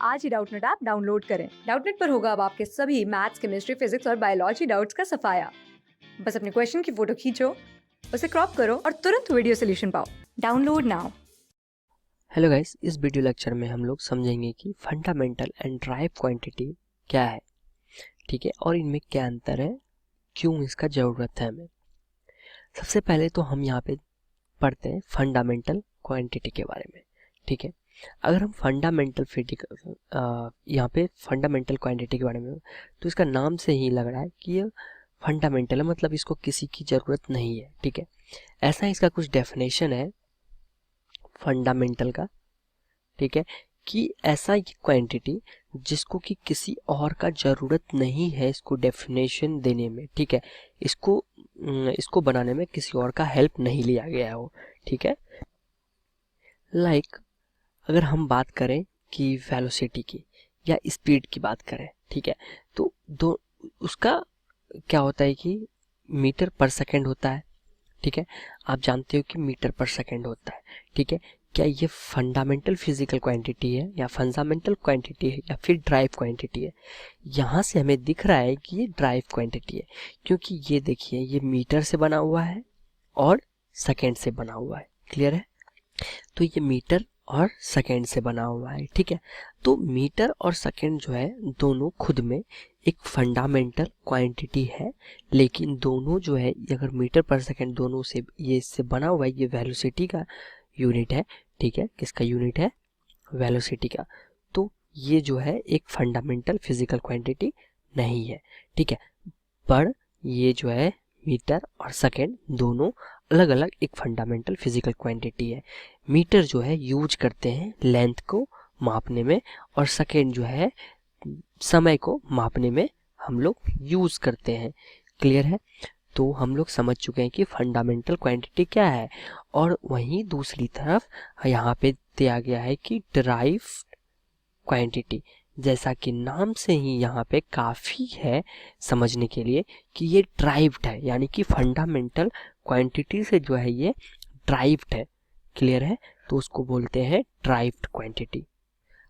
आज ही Doubtnut app download करें। Doubtnut पर होगा अब आपके सभी मैथ्स, केमिस्ट्री, फिजिक्स और बायोलॉजी डाउट्स का सफाया। बस अपने क्वेश्चन की फोटो खींचो, उसे क्रॉप करो और तुरंत वीडियो सोल्यूशन पाओ। Download now. हेलो गाइस, इस वीडियो लेक्चर में हम लोग समझेंगे कि फंडामेंटल एंड ड्राइव क्वांटिटी क्या है, ठीक है, और इनमें क्या अंतर है, क्यों इसका ज़रूरत है हमें। सबसे पहले तो हम यहाँ पे पढ़ते हैं फंडामेंटल क्वांटिटी के बारे में, ठीक है। अगर हम यहाँ पे फंडामेंटल क्वांटिटी के बारे में, तो इसका नाम से ही लग रहा है कि ये फंडामेंटल है, मतलब इसको किसी की ज़रूरत नहीं है, ठीक है। ऐसा इसका कुछ डेफिनेशन है फंडामेंटल का, ठीक है, कि ऐसा ये क्वांटिटी जिसको कि किसी और का ज़रूरत नहीं है इसको डेफिनेशन देने में, ठीक है, इसको बनाने में किसी और का हेल्प नहीं लिया गया हो, ठीक है। लाइक अगर हम बात करें कि वेलोसिटी की या स्पीड की बात करें, ठीक है, तो दो उसका क्या होता है कि मीटर पर सेकंड होता है, ठीक है। आप जानते हो कि मीटर पर सेकंड होता है, ठीक है। क्या ये फंडामेंटल फिजिकल क्वांटिटी है या फंडामेंटल क्वांटिटी है या फिर ड्राइव क्वांटिटी है? यहाँ से हमें दिख रहा है कि ये ड्राइव क्वांटिटी है, क्योंकि ये देखिए ये मीटर से बना हुआ है और सेकंड से बना हुआ है, क्लियर है। तो ये मीटर और सेकंड से बना हुआ है, ठीक है। तो मीटर और सेकंड जो है दोनों खुद में एक फंडामेंटल क्वांटिटी है, लेकिन दोनों जो है अगर मीटर पर सेकंड दोनों से ये इससे बना हुआ है, ये वेलोसिटी का यूनिट है, ठीक है। किसका यूनिट है? वेलोसिटी का। तो ये जो है एक फंडामेंटल फिजिकल क्वांटिटी नहीं है, ठीक है। पर ये जो है मीटर और सेकंड दोनों अलग अलग एक फंडामेंटल फिजिकल क्वांटिटी है। मीटर जो है यूज करते हैं लेंथ को मापने में, और सेकंड जो है समय को मापने में हम लोग यूज करते हैं, क्लियर है। तो हम लोग समझ चुके हैं कि फंडामेंटल क्वांटिटी क्या है, और वहीं दूसरी तरफ यहाँ पे दिया गया है कि ड्राइव क्वांटिटी, जैसा कि नाम से ही यहाँ पे काफ़ी है समझने के लिए कि ये ड्राइव्ड है, यानी कि फंडामेंटल क्वांटिटी से जो है ये ड्राइव्ड है, क्लियर है। तो उसको बोलते हैं ड्राइव्ड क्वांटिटी।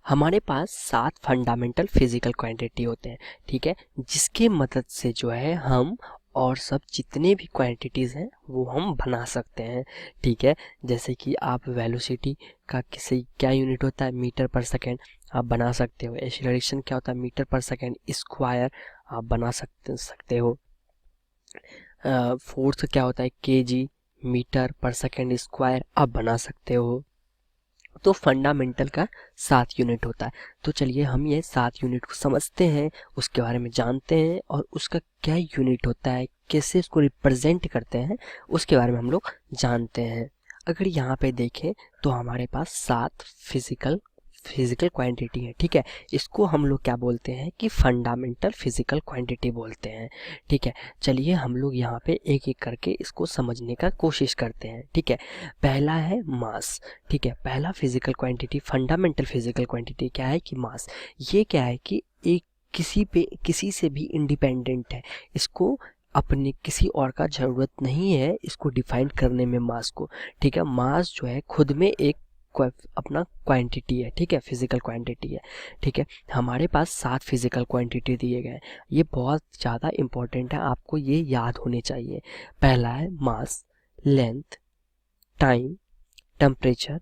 हमारे पास 7 फंडामेंटल फिजिकल क्वांटिटी होते हैं, ठीक है, जिसके मदद से जो है हम और सब जितने भी क्वांटिटीज़ हैं वो हम बना सकते हैं, ठीक है। जैसे कि आप वेलोसिटी का किसी क्या यूनिट होता है? मीटर पर सेकेंड, आप बना सकते हो। एक्सीलरेशन क्या होता है? मीटर पर सेकेंड स्क्वायर, आप बना सकते हो। फोर्स क्या होता है? केजी, मीटर पर सेकेंड स्क्वायर, आप बना सकते हो। तो फंडामेंटल का 7 यूनिट होता है। तो चलिए हम ये 7 यूनिट को समझते हैं, उसके बारे में जानते हैं, और उसका क्या यूनिट होता है, कैसे इसको रिप्रेजेंट करते हैं, उसके बारे में हम लोग जानते हैं। अगर यहाँ पे देखें तो हमारे पास 7 फिजिकल क्वांटिटी है, ठीक है। इसको हम लोग क्या बोलते हैं कि फंडामेंटल फिजिकल क्वांटिटी बोलते हैं, ठीक है। चलिए हम लोग यहाँ पे एक एक करके इसको समझने का कोशिश करते हैं, ठीक है। पहला है मास, ठीक है। पहला physical quantity, fundamental physical quantity क्या है कि मास। ये क्या है कि एक किसी से भी इंडिपेंडेंट है, इसको अपने किसी और का ज़रूरत नहीं है इसको डिफाइन करने में मास को, ठीक है। मास जो है खुद में एक अपना क्वांटिटी है, ठीक है, फिजिकल क्वांटिटी है, ठीक है। हमारे पास 7 फिजिकल क्वांटिटी दिए गए हैं, ये बहुत ज़्यादा इंपॉर्टेंट है, आपको ये याद होने चाहिए। पहला है mass, length, time, temperature,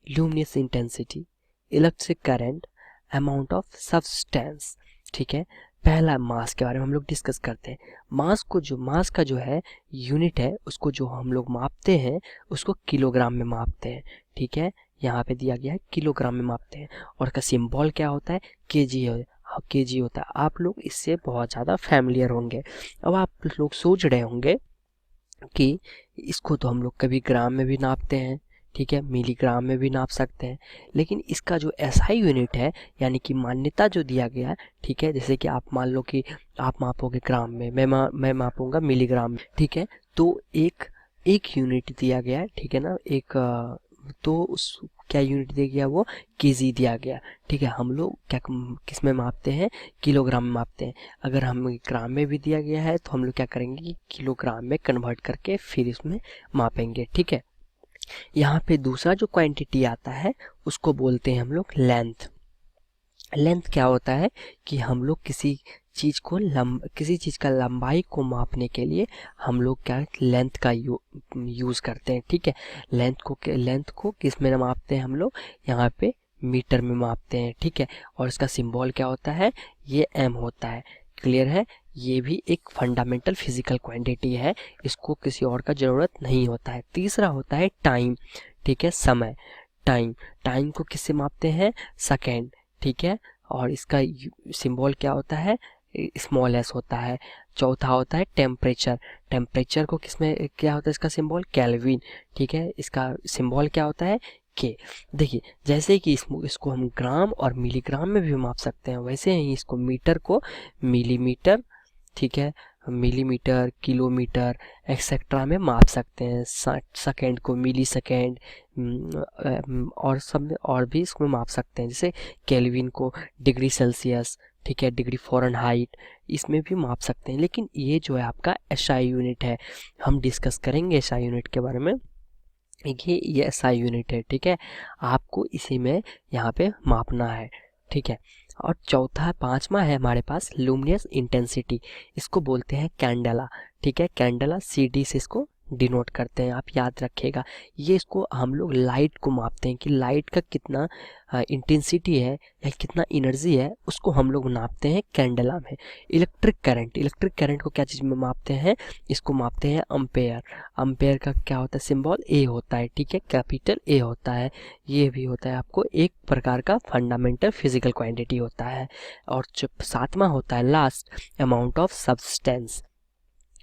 luminous intensity, electric current, amount of substance, ठीक है। पहला मास के बारे में हम लोग डिस्कस करते हैं। मास का जो है यूनिट है, उसको जो हम लोग मापते हैं उसको किलोग्राम में मापते हैं, ठीक है। यहाँ पे दिया गया है किलोग्राम में मापते हैं, और उसका सिंबल क्या होता है? केजी है, केजी होता है। आप लोग इससे बहुत ज़्यादा फैमिलियर होंगे। अब आप लोग सोच रहे होंगे कि इसको तो हम लोग कभी ग्राम में भी नापते हैं, ठीक है, मिलीग्राम में भी नाप सकते हैं, लेकिन इसका जो एसआई यूनिट है, यानी कि मान्यता जो दिया गया है, ठीक है, जैसे कि आप मान लो कि आप मापोगे ग्राम में, मैं मापूंगा मिलीग्राम में, ठीक है। तो एक यूनिट दिया गया है, ठीक है ना, तो उस क्या यूनिट दिया गया? वो केजी दिया गया, ठीक है। हम लोग क्या किस में मापते हैं? किलोग्राम में मापते हैं। अगर हम ग्राम में भी दिया गया है तो हम लोग क्या करेंगे कि किलोग्राम में कन्वर्ट करके फिर इसमें मापेंगे, ठीक है। यहाँ पे दूसरा जो क्वांटिटी आता है उसको बोलते हैं हम लोग लेंथ, लेंथ क्या होता है कि हम लोग किसी किसी चीज़ का लंबाई को मापने के लिए हम लोग क्या लेंथ का यूज़ करते हैं, ठीक है। लेंथ को किस में मापते हैं हम लोग, यहाँ पे मीटर में मापते हैं, ठीक है। और इसका सिंबल क्या होता है, ये एम होता है। क्लियर है। ये भी एक फंडामेंटल फिजिकल क्वांटिटी है, इसको किसी और का ज़रूरत नहीं होता है। तीसरा होता है टाइम, ठीक है, समय। टाइम को किससे मापते हैं, सेकेंड, ठीक है। और इसका सिंबल क्या होता है, स्मॉल एस होता है। चौथा होता है टेम्परेचर। टेम्परेचर को किसमें क्या होता है, इसका सिंबल केल्विन, ठीक है। इसका सिंबल क्या होता है, के। देखिए जैसे कि इसको हम ग्राम और मिलीग्राम में भी माप सकते हैं, वैसे ही इसको मीटर को मिलीमीटर, ठीक है, मिलीमीटर, किलोमीटर एक्सेट्रा में माप सकते हैं। सेकेंड को मिली सेकेंड, और सब में और भी इसमें माप सकते हैं, जैसे केल्विन को डिग्री सेल्सियस, ठीक है, डिग्री फ़ारेनहाइट, इसमें भी माप सकते हैं। लेकिन ये जो है आपका एसआई यूनिट है, हम डिस्कस करेंगे एसआई यूनिट के बारे में। ये एसआई यूनिट है, ठीक है, आपको इसी में यहाँ पे मापना है, ठीक है। और चौथा पांचवा है हमारे पास लुमिनस इंटेंसिटी, इसको बोलते हैं कैंडेला, ठीक है। कैंडेला CD से इसको डिनोट करते हैं, आप याद रखिएगा। ये इसको हम लोग लाइट को मापते हैं कि लाइट का कितना इंटेंसिटी है या कितना एनर्जी है, उसको हम लोग नापते हैं कैंडेला में। इलेक्ट्रिक करंट को क्या चीज़ में मापते हैं, इसको मापते हैं अम्पेयर। अम्पेयर का क्या होता है, सिंबल ए होता है, ठीक है, कैपिटल ए होता है। ये भी होता है आपको एक प्रकार का फंडामेंटल फिजिकल क्वांटिटी होता है। और जो सातवां होता है लास्ट, अमाउंट ऑफ सब्सटेंस,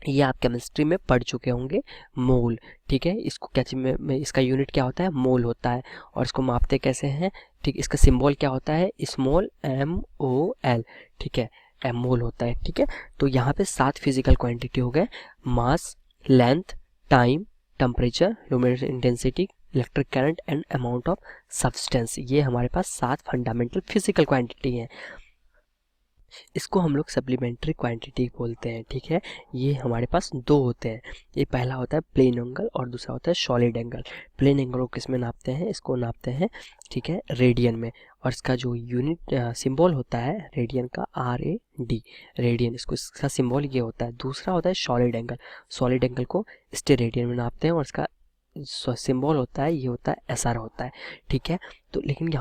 ये आप केमिस्ट्री में पढ़ चुके होंगे, मोल, ठीक है। इसको क्या चीज़ में इसका यूनिट क्या होता है, मोल होता है। और इसको मापते कैसे हैं, ठीक, इसका सिंबल क्या होता है, स्मॉल MOL, ठीक है, एम मोल होता है, ठीक है। तो यहाँ पे 7 फिजिकल क्वांटिटी हो गए, mass, length, time, temperature, luminous intensity, electric current and amount of substance. ये हमारे पास 7 फंडामेंटल फिजिकल क्वांटिटी हैं। इसको हम लोग सप्लीमेंट्री क्वांटिटी बोलते हैं, ठीक है। ये हमारे पास दो होते हैं, ये पहला होता है प्लेन एंगल और दूसरा होता है सॉलिड एंगल। प्लेन एंगल को किस में नापते हैं, इसको नापते हैं, ठीक है, रेडियन में। और इसका जो यूनिट सिंबल होता है रेडियन का, RAD, रेडियन, इसका सिंबल ये होता है। दूसरा होता है सॉलिड एंगल, सॉलिड एंगल को स्टेरेडियन में नापते हैं और इसका सिंबल होता है, ये होता है SR होता है, ठीक है। तो लेकिन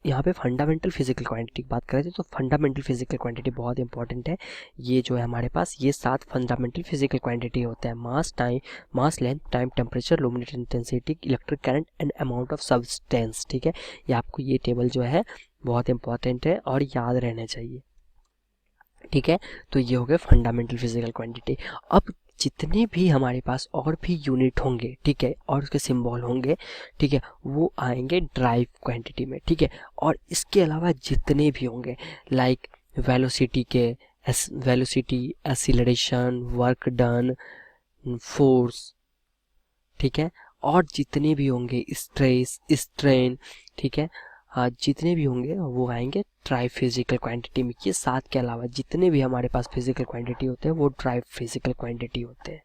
यहाँ पे फंडामेंटल फिजिकल क्वांटिटी की बात करें तो फंडामेंटल फिजिकल क्वांटिटी बहुत इंपॉर्टेंट है। ये जो है हमारे पास ये 7 फंडामेंटल फिजिकल क्वांटिटी होते हैं, mass, length, time, temperature, luminous intensity, electric current and amount of substance, ठीक है। ये आपको ये टेबल जो है बहुत इंपॉर्टेंट है और याद रहना चाहिए, ठीक है। तो ये हो गए फंडामेंटल फिजिकल क्वांटिटी। अब जितने भी हमारे पास और भी यूनिट होंगे, ठीक है, और उसके सिंबल होंगे, ठीक है, वो आएंगे ड्राइव क्वांटिटी में, ठीक है। और इसके अलावा जितने भी होंगे like velocity, acceleration, work done, force, ठीक है, और जितने भी होंगे स्ट्रेस, स्ट्रेन, ठीक है, जितने भी होंगे वो आएंगे ड्राइव फिजिकल क्वांटिटी में। ये 7 के अलावा जितने भी हमारे पास फिजिकल क्वांटिटी होते हैं वो ड्राइव फिजिकल क्वांटिटी होते हैं।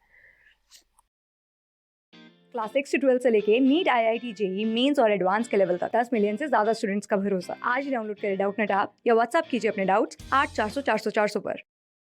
क्लास 6 से 12 से लेके नीट, IIT, JEE मेंस और एडवांस के लेवल तक 10 मिलियन से ज्यादा स्टूडेंट्स का भरोसा। आज ही डाउनलोड करें डाउटनेट ऐप या व्हाट्सएप कीजिए अपने डाउट्स 8400 400 400 पर।